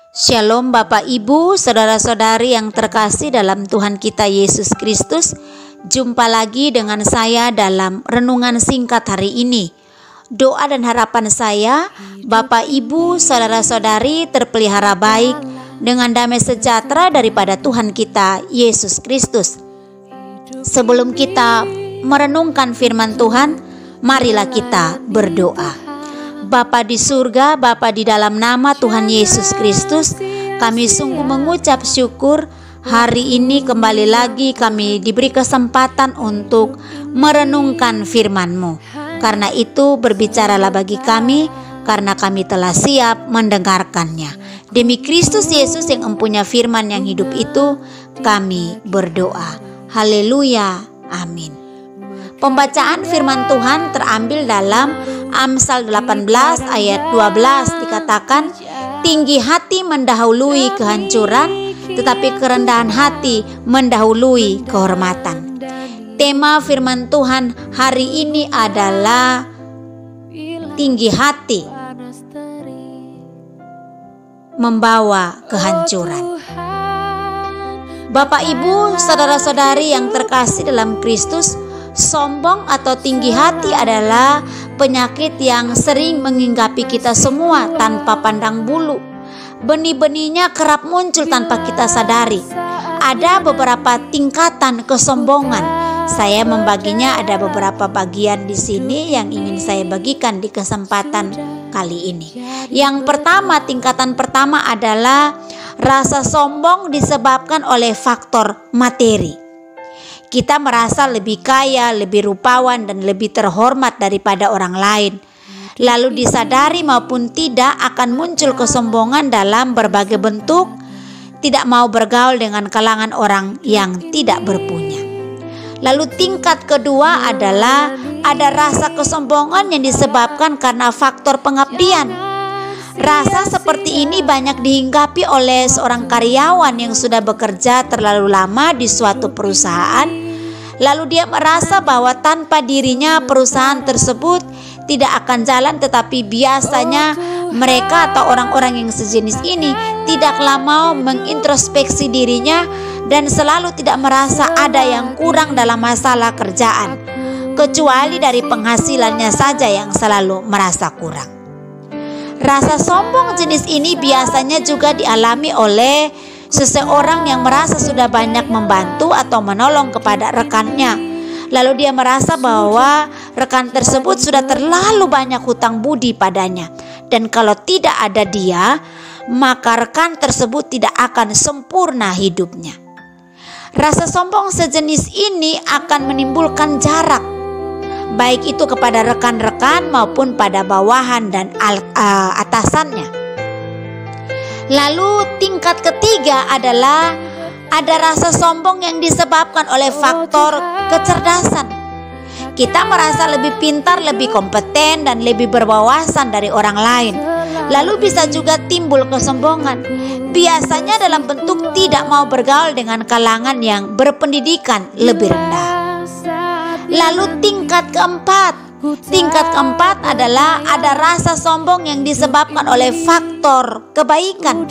Shalom Bapak Ibu, saudara-saudari yang terkasih dalam Tuhan kita Yesus Kristus. Jumpa lagi dengan saya dalam renungan singkat hari ini. Doa dan harapan saya, Bapak Ibu, saudara-saudari terpelihara baik dengan damai sejahtera daripada Tuhan kita Yesus Kristus. Sebelum kita merenungkan firman Tuhan, marilah kita berdoa. Bapa di surga, Bapa di dalam nama Tuhan Yesus Kristus, kami sungguh mengucap syukur hari ini kembali lagi kami diberi kesempatan untuk merenungkan firman-Mu. Karena itu berbicaralah bagi kami, karena kami telah siap mendengarkannya. Demi Kristus Yesus yang empunya firman yang hidup itu, kami berdoa. Haleluya, amin. Pembacaan firman Tuhan terambil dalam Amsal 18 ayat 12, dikatakan, tinggi hati mendahului kehancuran, tetapi kerendahan hati mendahului kehormatan. Tema firman Tuhan hari ini adalah tinggi hati membawa kehancuran. Bapak Ibu, saudara-saudari yang terkasih dalam Kristus, sombong atau tinggi hati adalah penyakit yang sering menghinggapi kita semua tanpa pandang bulu. Benih-benihnya kerap muncul tanpa kita sadari. Ada beberapa tingkatan kesombongan. Saya membaginya, ada beberapa bagian di sini yang ingin saya bagikan di kesempatan kali ini. Yang pertama, tingkatan pertama adalah rasa sombong disebabkan oleh faktor materi. Kita merasa lebih kaya, lebih rupawan, dan lebih terhormat daripada orang lain. Lalu disadari maupun tidak akan muncul kesombongan dalam berbagai bentuk, tidak mau bergaul dengan kalangan orang yang tidak berpunya. Lalu tingkat kedua adalah ada rasa kesombongan yang disebabkan karena faktor pengabdian. Rasa seperti ini banyak dihinggapi oleh seorang karyawan yang sudah bekerja terlalu lama di suatu perusahaan. Lalu dia merasa bahwa tanpa dirinya perusahaan tersebut tidak akan jalan, tetapi biasanya mereka atau orang-orang yang sejenis ini tidaklah mau mengintrospeksi dirinya dan selalu tidak merasa ada yang kurang dalam masalah kerjaan, kecuali dari penghasilannya saja yang selalu merasa kurang. Rasa sombong jenis ini biasanya juga dialami oleh seseorang yang merasa sudah banyak membantu atau menolong kepada rekannya. Lalu dia merasa bahwa rekan tersebut sudah terlalu banyak hutang budi padanya. Dan kalau tidak ada dia, maka rekan tersebut tidak akan sempurna hidupnya. Rasa sombong sejenis ini akan menimbulkan jarak, baik itu kepada rekan-rekan maupun pada bawahan dan atasannya. Lalu tingkat ketiga adalah ada rasa sombong yang disebabkan oleh faktor kecerdasan. Kita merasa lebih pintar, lebih kompeten, dan lebih berwawasan dari orang lain. Lalu bisa juga timbul kesombongan. Biasanya dalam bentuk tidak mau bergaul dengan kalangan yang berpendidikan lebih rendah. Lalu tingkat keempat adalah ada rasa sombong yang disebabkan oleh faktor kebaikan.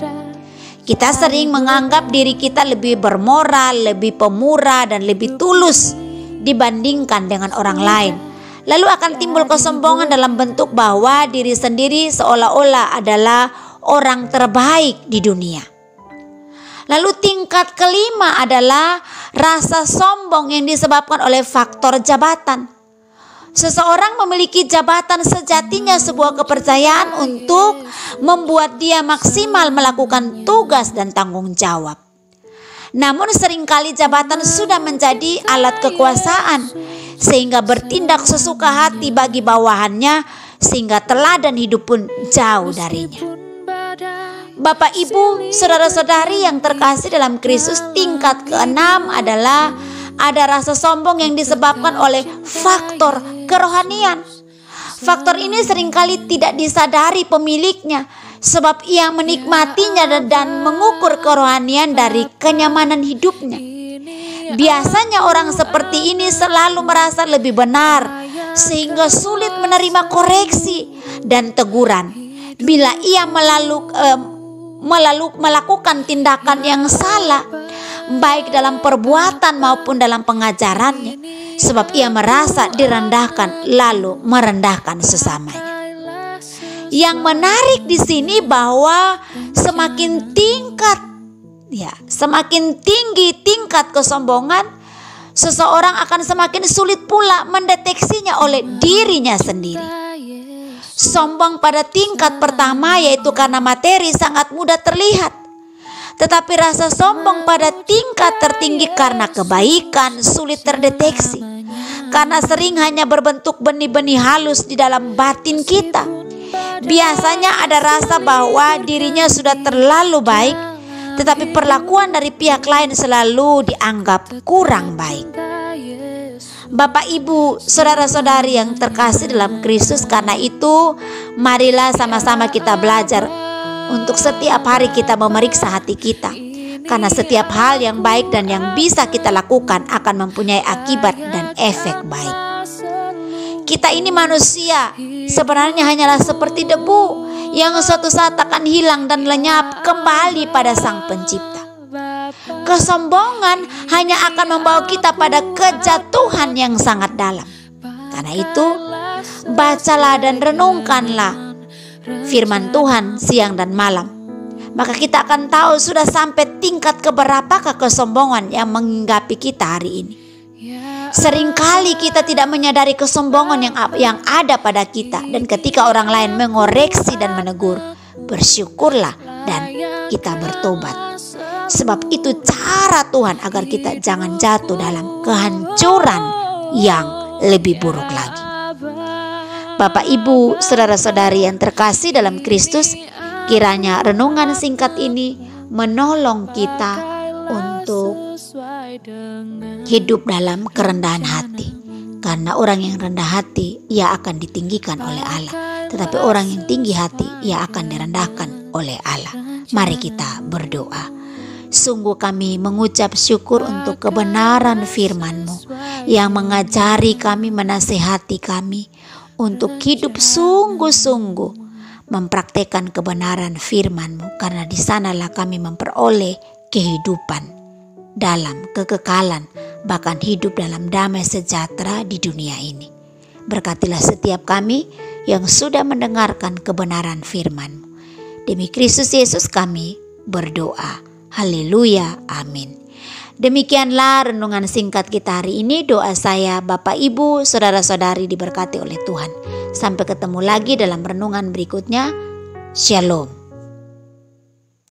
Kita sering menganggap diri kita lebih bermoral, lebih pemurah, dan lebih tulus dibandingkan dengan orang lain. Lalu akan timbul kesombongan dalam bentuk bahwa diri sendiri seolah-olah adalah orang terbaik di dunia. Lalu tingkat kelima adalah rasa sombong yang disebabkan oleh faktor jabatan. Seseorang memiliki jabatan sejatinya sebuah kepercayaan untuk membuat dia maksimal melakukan tugas dan tanggung jawab. Namun seringkali jabatan sudah menjadi alat kekuasaan sehingga bertindak sesuka hati bagi bawahannya, sehingga teladan hidup pun jauh darinya. Bapak Ibu, saudara-saudari yang terkasih dalam Kristus, tingkat keenam adalah ada rasa sombong yang disebabkan oleh faktor kerohanian. Faktor ini seringkali tidak disadari pemiliknya, sebab ia menikmatinya dan mengukur kerohanian dari kenyamanan hidupnya. Biasanya orang seperti ini selalu merasa lebih benar, sehingga sulit menerima koreksi dan teguran. Bila ia melakukan tindakan yang salah, baik dalam perbuatan maupun dalam pengajarannya, sebab ia merasa direndahkan lalu merendahkan sesamanya. Yang menarik di sini bahwa semakin tinggi tingkat kesombongan, seseorang akan semakin sulit pula mendeteksinya oleh dirinya sendiri. Sombong pada tingkat pertama, yaitu karena materi, sangat mudah terlihat. Tetapi rasa sombong pada tingkat tertinggi karena kebaikan sulit terdeteksi, karena sering hanya berbentuk benih-benih halus di dalam batin kita. Biasanya ada rasa bahwa dirinya sudah terlalu baik, tetapi perlakuan dari pihak lain selalu dianggap kurang baik. Bapak, Ibu, saudara-saudari yang terkasih dalam Kristus, karena itu marilah sama-sama kita belajar untuk setiap hari kita memeriksa hati kita, karena setiap hal yang baik dan yang bisa kita lakukan akan mempunyai akibat dan efek baik. Kita ini manusia, sebenarnya hanyalah seperti debu yang suatu saat akan hilang dan lenyap kembali pada Sang Pencipta. Kesombongan hanya akan membawa kita pada kejatuhan yang sangat dalam. Karena itu, bacalah dan renungkanlah firman Tuhan siang dan malam. Maka kita akan tahu sudah sampai tingkat keberapakah kesombongan yang menghinggapi kita hari ini. Seringkali kita tidak menyadari kesombongan yang ada pada kita, dan ketika orang lain mengoreksi dan menegur, bersyukurlah dan kita bertobat. Sebab itu cara Tuhan agar kita jangan jatuh dalam kehancuran yang lebih buruk lagi. Bapak, Ibu, saudara-saudari yang terkasih dalam Kristus, kiranya renungan singkat ini menolong kita untuk hidup dalam kerendahan hati. Karena orang yang rendah hati, ia akan ditinggikan oleh Allah. Tetapi orang yang tinggi hati, ia akan direndahkan oleh Allah. Mari kita berdoa. Sungguh kami mengucap syukur untuk kebenaran firman-Mu yang mengajari kami, menasihati kami untuk hidup sungguh-sungguh mempraktekkan kebenaran firman-Mu, karena di sanalah kami memperoleh kehidupan dalam kekekalan, bahkan hidup dalam damai sejahtera di dunia ini. Berkatilah setiap kami yang sudah mendengarkan kebenaran firman-Mu. Demi Kristus Yesus kami berdoa. Haleluya, amin. Demikianlah renungan singkat kita hari ini. Doa saya, Bapak, Ibu, saudara-saudari diberkati oleh Tuhan. Sampai ketemu lagi dalam renungan berikutnya. Shalom.